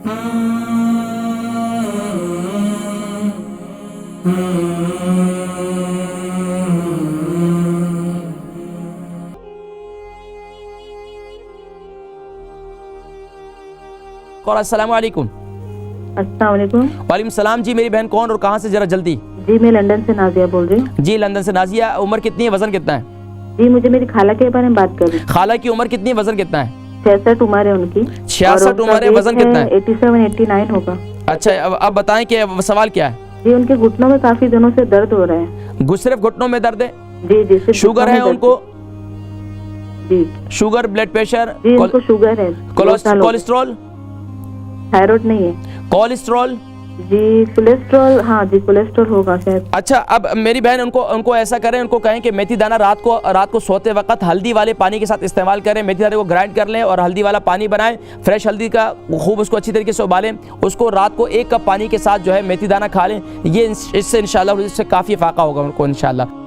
अस्सलाम वालेकुम। अस्सलाम वालेकुम। वालेकुम सलाम जी। मेरी बहन कौन और कहाँ से, जरा जल्दी। जी मैं लंदन से नाजिया बोल रही हूँ। जी लंदन से नाजिया। उम्र कितनी है, वजन कितना है? जी मुझे मेरी खाला के बारे में बात कर रही हूँ। खाला की उम्र कितनी है, वजन कितना है? 66 उम्र है उनकी। 66 उम्र है, वजन कितना है? 87-89 होगा। अच्छा अब बताएं कि सवाल क्या है? जी उनके घुटनों में काफी दिनों से दर्द हो रहा है। सिर्फ घुटनों में दर्द है? जी जी सिर्फ शुगर है उनको? जी शुगर, ब्लड प्रेशर? जी उनको शुगर है। कोलेस्ट्रॉल? थायराइड नहीं है। कोलेस्ट्रॉल? जी कोलेस्ट्रॉल, हाँ जी कोलेस्ट्रॉल होगा शायद। अच्छा अब मेरी बहन उनको ऐसा करें, उनको कहें कि मेथी दाना रात को सोते वक्त हल्दी वाले पानी के साथ इस्तेमाल करें। मेथी दाने को ग्राइंड कर लें और हल्दी वाला पानी बनाएं, फ्रेश हल्दी का खूब उसको अच्छी तरीके से उबालें, उसको रात को 1 कप पानी के साथ जो है मेथी दाना खा लें। ये इससे इंशाल्लाह इससे काफ़ी फाका होगा उनको इंशाल्लाह।